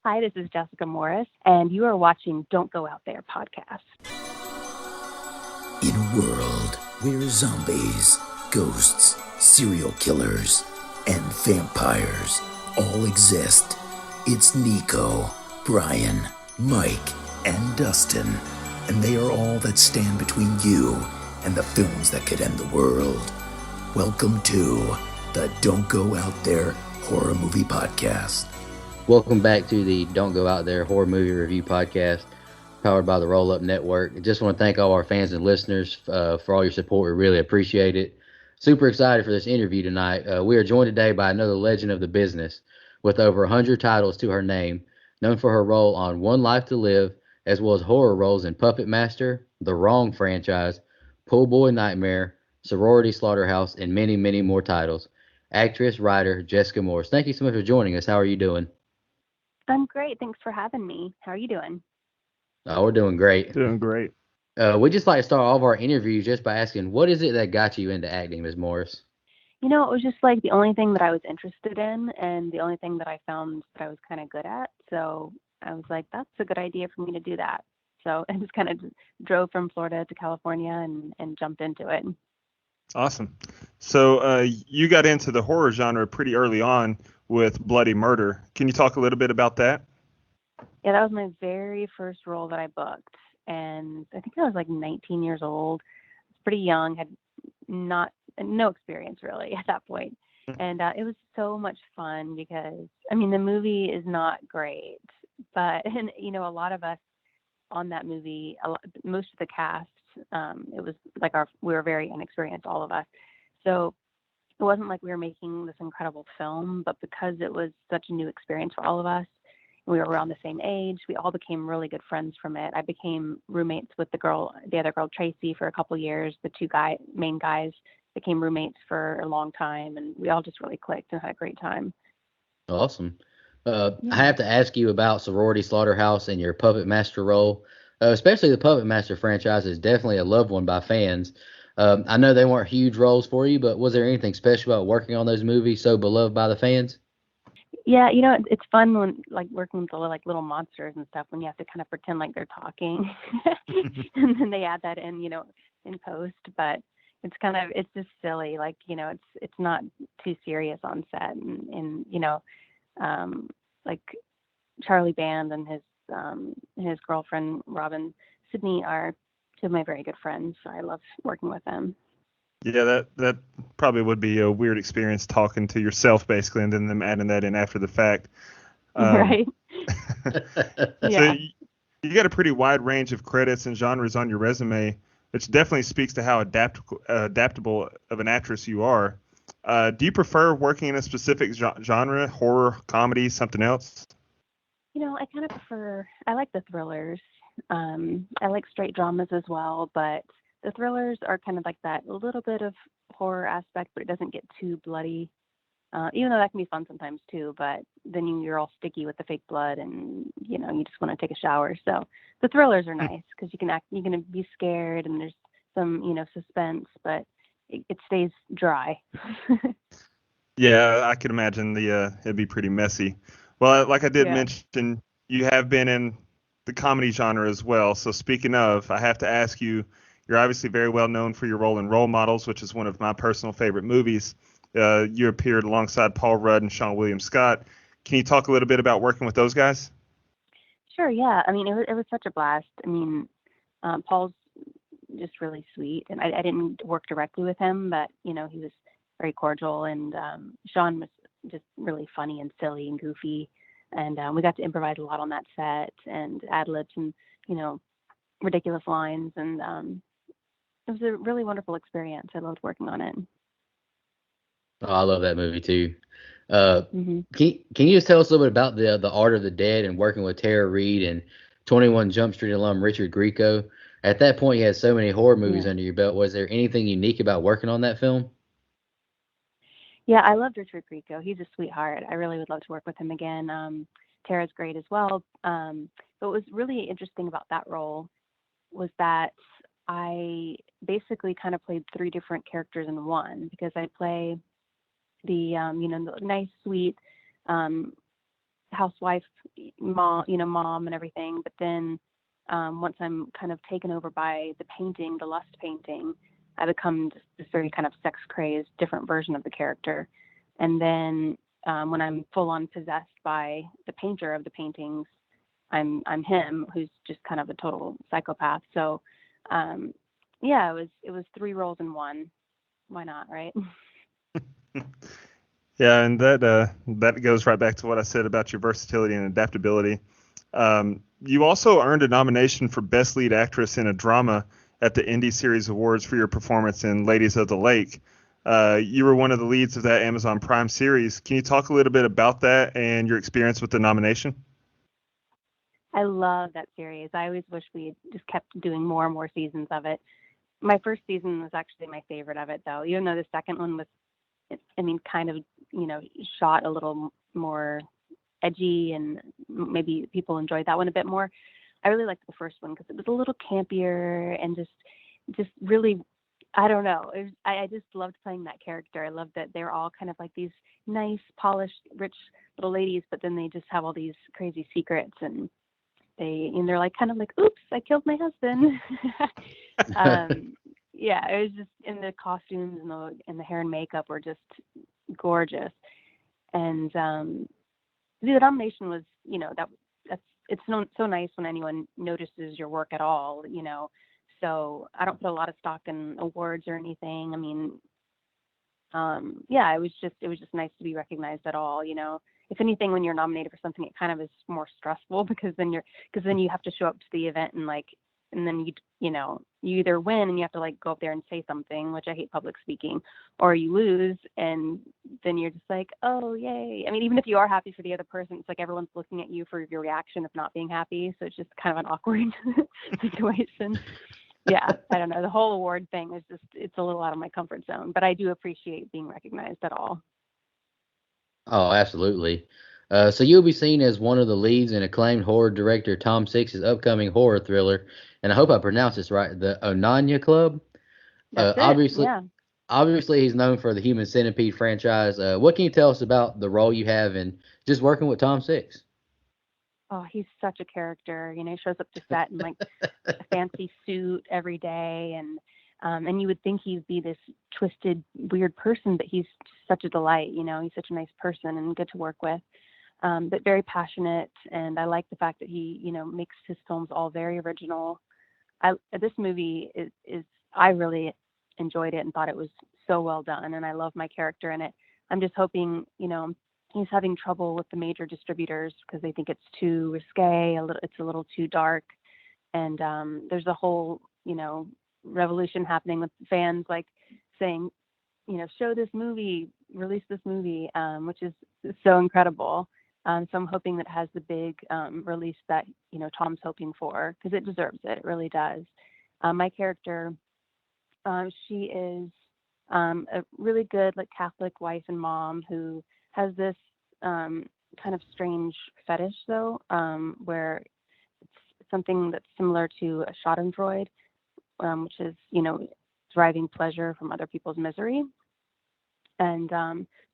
Hi, this is Jessica Morris, and you are watching Don't Go Out There podcast. In a world where zombies, ghosts, serial killers, and vampires all exist, it's Nico, Brian, Mike, and Dustin, and they are all that stand between you and the films that could end the world. Welcome to the Don't Go Out There Horror Movie Podcast. Welcome back to the Don't Go Out There Horror Movie Review Podcast, powered by the Roll Up Network. I just want to thank all our fans and listeners for all your support. We really appreciate it. Super excited for this interview tonight. We are joined today by another legend of the business with over 100 titles to her name, known for her role on One Life to Live, as well as horror roles in PuppetMaster, The Wrong Franchise, Pool Boy Nightmare, Sorority Slaughterhouse, and many, many more titles. Actress, writer, Jessica Morris. Thank you so much for joining us. How are you doing? I'm great. Thanks for having me. How are you doing? Oh, we're doing great. Doing great. We just like to start all of our interviews just by asking, what is it that got you into acting, Ms. Morris? You know, it was just like the only thing that I was interested in and the only thing that I found that I was kind of good at. So I was like, that's a good idea for me to do that. So I just kind of drove from Florida to California and jumped into it. Awesome. So you got into the horror genre pretty early on with Bloody Murder. Can you talk a little bit about that? Yeah, that was my very first role that I booked. And I think I was like 19 years old. I was pretty young, had no experience really at that point. And it was so much fun because, I mean, the movie is not great, but, and, you know, a lot of us on that movie, most of the cast, it was like we were very inexperienced, all of us. So it wasn't like we were making this incredible film, but because it was such a new experience for all of us, we were around the same age, we all became really good friends from it. I became roommates with the other girl, Tracy, for a couple years. The two main guys became roommates for a long time, and we all just really clicked and had a great time. Awesome. I have to ask you about Sorority Slaughterhouse and your Puppet Master role. Especially the Puppet Master franchise is definitely a loved one by fans. I know they weren't huge roles for you, but was there anything special about working on those movies so beloved by the fans? Yeah, you know, it's fun when like working with the little monsters and stuff when you have to kind of pretend like they're talking, and then they add that in, you know, in post. But it's just silly, like, you know, it's not too serious on set, and you know, like Charlie Band and his girlfriend Robin Sydney are two of my very good friends, so I love working with them. Yeah, that probably would be a weird experience talking to yourself basically, and then them adding that in after the fact. Right. So Yeah. you got a pretty wide range of credits and genres on your resume, which definitely speaks to how adaptable of an actress you are. Do you prefer working in a specific genre, horror, comedy, something else? You know, I like the thrillers. I like straight dramas as well, but the thrillers are kind of like that little bit of horror aspect, but it doesn't get too bloody. Even though that can be fun sometimes too, but then you're all sticky with the fake blood, and you know you just want to take a shower. So the thrillers are nice because you can be scared, and there's some suspense, but it stays dry. Yeah, I can imagine it'd be pretty messy. Well, like I did Yeah. mention, you have been in the comedy genre as well. So speaking of, I have to ask you, you're obviously very well known for your role in Role Models, which is one of my personal favorite movies. You appeared alongside Paul Rudd and Sean William Scott. Can you talk a little bit about working with those guys? Sure. Yeah. I mean, it was such a blast. I mean, Paul's just really sweet, and I didn't work directly with him, but you know he was very cordial, and Sean was just really funny and silly and goofy, and we got to improvise a lot on that set and ad libs and you know ridiculous lines, and it was a really wonderful experience. I loved working on it. Oh, I love that movie too. Hmm. Can you just tell us a little bit about the Art of the Dead and working with Tara Reid and 21 Jump Street alum Richard Grieco? At that point, you had so many horror movies Yeah. under your belt. Was there anything unique about working on that film? Yeah, I loved Richard Grieco. He's a sweetheart. I really would love to work with him again. Tara's great as well. But what was really interesting about that role was that I basically kind of played three different characters in one because I play the the nice, sweet, um, housewife, mom and everything. But then once I'm kind of taken over by the painting, the lust painting, I become this very kind of sex crazed, different version of the character. And then when I'm full on possessed by the painter of the paintings, I'm him, who's just kind of a total psychopath. So yeah, it was three roles in one. Why not, right? Yeah, and that goes right back to what I said about your versatility and adaptability. You also earned a nomination for Best Lead Actress in a Drama at the Indie Series Awards for your performance in Ladies of the Lake. You were one of the leads of that Amazon Prime series. Can you talk a little bit about that and your experience with the nomination? I love that series. I always wish we had just kept doing more and more seasons of it. My first season was actually my favorite of it, though, even though the second one was, I mean, kind of, shot a little more edgy, and maybe people enjoyed that one a bit more. I really liked the first one because it was a little campier and just really, I don't know. I just loved playing that character. I loved that they're all kind of like these nice, polished, rich little ladies, but then they just have all these crazy secrets, and they're like kind of like, oops, I killed my husband. Yeah, it was just, in the costumes and the hair and makeup were just gorgeous. And the nomination was, that's it's so nice when anyone notices your work at all. So I don't put a lot of stock in awards or anything. I mean, yeah, it was just nice to be recognized at all. If anything, when you're nominated for something, it kind of is more stressful because then you have to show up to the event, and then you either win and you have to like go up there and say something, which I hate public speaking, or you lose and then you're just like, oh yay. I mean, even if you are happy for the other person, it's like everyone's looking at you for your reaction of not being happy, so it's just kind of an awkward situation. Yeah, I don't know. The whole award thing is it's a little out of my comfort zone, but I do appreciate being recognized at all. Oh, absolutely. So you'll be seen as one of the leads in acclaimed horror director Tom Six's upcoming horror thriller, and I hope I pronounced this right, the Onanya Club. That's it. Obviously, Yeah. obviously he's known for the Human Centipede franchise. What can you tell us about the role you have in just working with Tom Six? Oh, he's such a character. He shows up to set in like a fancy suit every day, and you would think he'd be this twisted, weird person, but he's such a delight. He's such a nice person and good to work with. But very passionate, and I like the fact that he, makes his films all very original. This movie is I really enjoyed it and thought it was so well done, and I love my character in it. I'm just hoping, he's having trouble with the major distributors because they think it's too risque, it's a little too dark, and there's a whole, revolution happening with fans like saying, show this movie, release this movie, which is so incredible. So I'm hoping that it has the big release that Tom's hoping for, because it deserves it. It really does. My character, she is a really good like Catholic wife and mom who has this kind of strange fetish though, where it's something that's similar to a Schadenfreude, which is deriving pleasure from other people's misery. And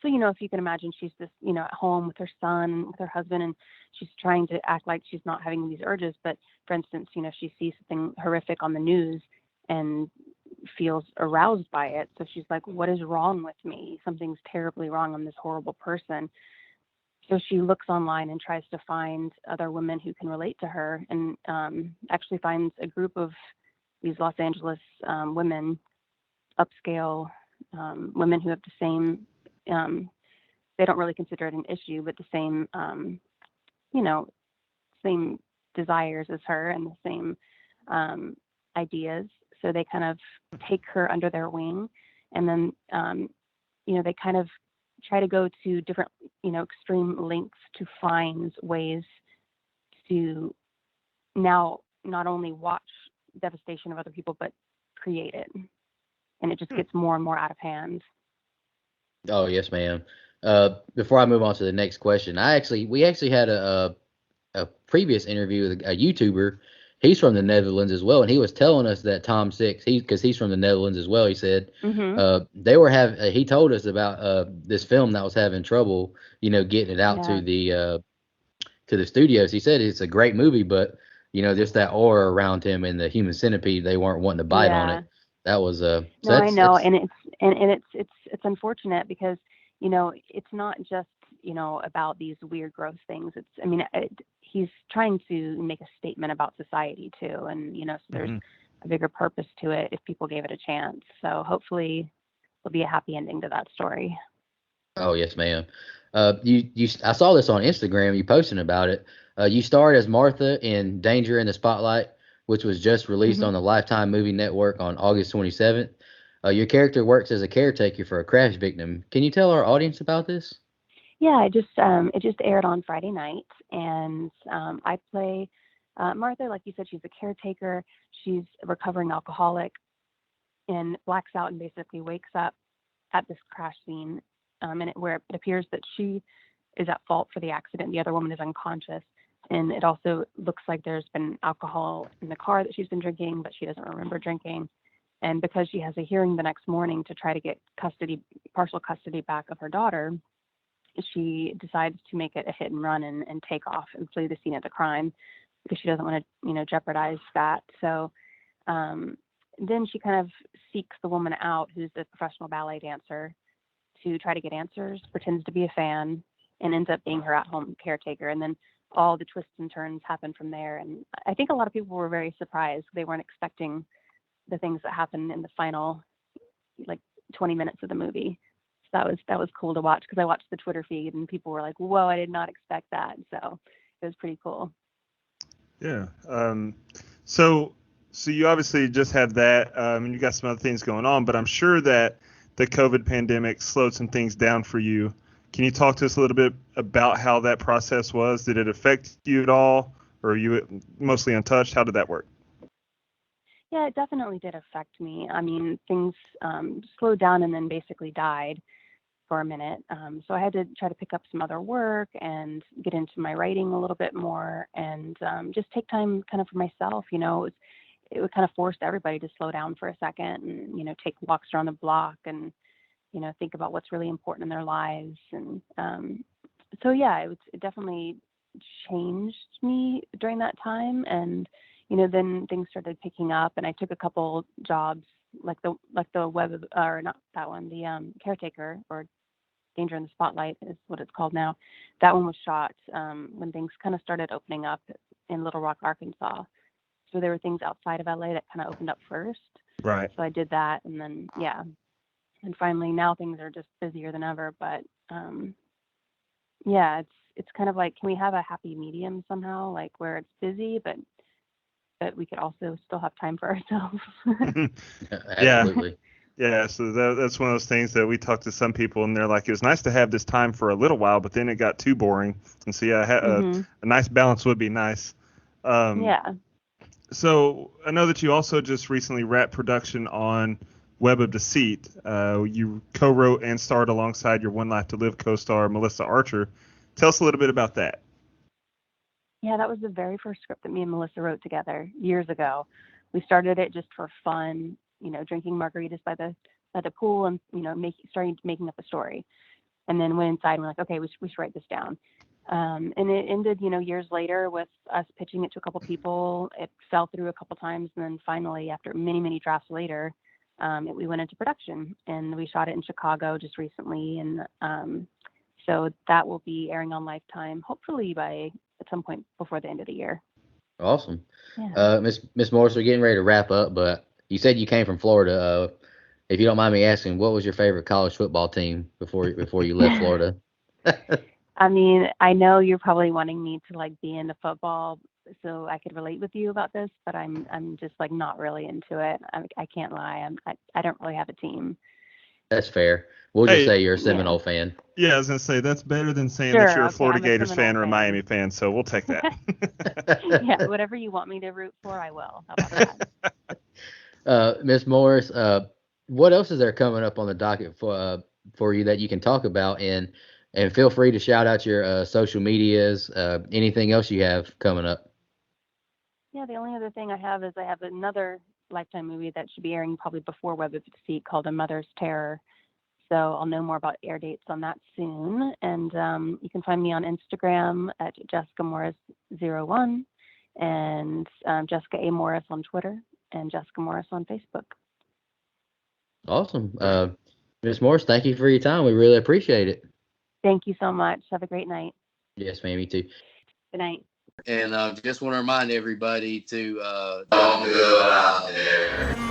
so, if you can imagine, she's just, at home with her son, with her husband, and she's trying to act like she's not having these urges. But for instance, she sees something horrific on the news and feels aroused by it. So she's like, what is wrong with me? Something's terribly wrong. I'm this horrible person. So she looks online and tries to find other women who can relate to her, and actually finds a group of these Los Angeles women, upscale women who have the same, they don't really consider it an issue, but the same, you know, same desires as her and the same ideas. So they kind of take her under their wing, and then, they kind of try to go to different, extreme lengths to find ways to now not only watch devastation of other people, but create it. And it just gets more and more out of hand. Oh, yes, ma'am. Before I move on to the next question, we actually had a previous interview with a YouTuber. He's from the Netherlands as well, and he was telling us that Tom Six, because he's from the Netherlands as well. He said Hmm. they were he told us about this film that was having trouble, getting it out to Yeah. to the studios. He said it's a great movie, but just that aura around him and the human centipede, they weren't wanting to bite on Yeah. it. That was so No, I know, that's and it's unfortunate because it's not just about these weird, gross things. He's trying to make a statement about society too, and so there's Hmm. a bigger purpose to it if people gave it a chance. So hopefully there'll be a happy ending to that story. Oh yes, ma'am. I saw this on Instagram. You posting about it. You starred as Martha in Danger in the Spotlight, which was just released Hmm. on the Lifetime Movie Network on August 27th. Your character works as a caretaker for a crash victim. Can you tell our audience about this? Yeah, it just aired on Friday night, and I play Martha. Like you said, she's a caretaker. She's a recovering alcoholic and blacks out and basically wakes up at this crash scene, where it appears that she is at fault for the accident. The other woman is unconscious, and it also looks like there's been alcohol in the car that she's been drinking, but she doesn't remember drinking. And because she has a hearing the next morning to try to get partial custody back of her daughter, she decides to make it a hit and run and take off and flee the scene of the crime because she doesn't want to, jeopardize that. So um, then she kind of seeks the woman out who's a professional ballet dancer to try to get answers, pretends to be a fan, and ends up being her at-home caretaker. And then all the twists and turns happen from there. And I think a lot of people were very surprised. They weren't expecting the things that happen in the final, like 20 minutes of the movie. So that was cool to watch because I watched the Twitter feed and people were like, "Whoa, I did not expect that." So it was pretty cool. Yeah. So so you obviously just have that, and you got some other things going on, but I'm sure that the COVID pandemic slowed some things down for you. Can you talk to us a little bit about how that process was? Did it affect you at all, or are you mostly untouched? How did that work? Yeah, it definitely did affect me. I mean, things slowed down and then basically died for a minute. So I had to try to pick up some other work and get into my writing a little bit more and just take time kind of for myself. It would kind of forced everybody to slow down for a second and, take walks around the block and, think about what's really important in their lives. And so, yeah, it definitely changed me during that time. And, then things started picking up and I took a couple jobs like the web or not that one, the caretaker or Danger in the Spotlight is what it's called now. That one was shot when things kind of started opening up in Little Rock, Arkansas. So there were things outside of LA that kind of opened up first. Right. So I did that, and then yeah, and finally now things are just busier than ever. But yeah, it's kind of like, can we have a happy medium somehow, like where it's busy, but we could also still have time for ourselves. Yeah. Absolutely. Yeah, so that's one of those things that we talked to some people, and they're like, it was nice to have this time for a little while, but then it got too boring. And so, yeah, Mhm. a nice balance would be nice. Um, Yeah. so I know that you also just recently wrapped production on Web of Deceit. You co-wrote and starred alongside your One Life to Live co-star Melissa Archer. Tell us a little bit about that. Yeah, that was the very first script that me and Melissa wrote together years ago. We started it just for fun, drinking margaritas by the pool and starting making up a story. And then went inside and we're like, okay, we should write this down. And it ended, years later with us pitching it to a couple people. It fell through a couple times, and then finally, after many many drafts later, we went into production and we shot it in Chicago just recently. And so that will be airing on Lifetime, hopefully by at some point before the end of the year. Awesome. Yeah. Miss Morris, we're getting ready to wrap up, but you said you came from Florida. If you don't mind me asking, what was your favorite college football team before you left Florida? I mean, I know you're probably wanting me to like be into football so I could relate with you about this, but I'm just like not really into it. I can't lie. I don't really have a team. That's fair. We'll just Hey, say you're a Yeah. Seminole fan. yeah, I was gonna say that's better than saying that Sure. you're a Okay. Florida I'm a Gators Seminole fan or a fan. Miami fan, so we'll take that. Yeah. Whatever you want me to root for, I will. How about that? Miss Morris, what else is there coming up on the docket for you that you can talk about? And feel free to shout out your social medias, anything else you have coming up. Yeah. The only other thing I have is I have another Lifetime movie that should be airing probably before Web of Deceit called A Mother's Terror. So I'll know more about air dates on that soon. And you can find me on Instagram at Jessica Morris01 and Jessica A. Morris on Twitter and Jessica Morris on Facebook. Awesome. Ms. Morris, thank you for your time. We really appreciate it. Thank you so much. Have a great night. Yes, ma'am. You too. Good night. And just want to remind everybody to don't go out there.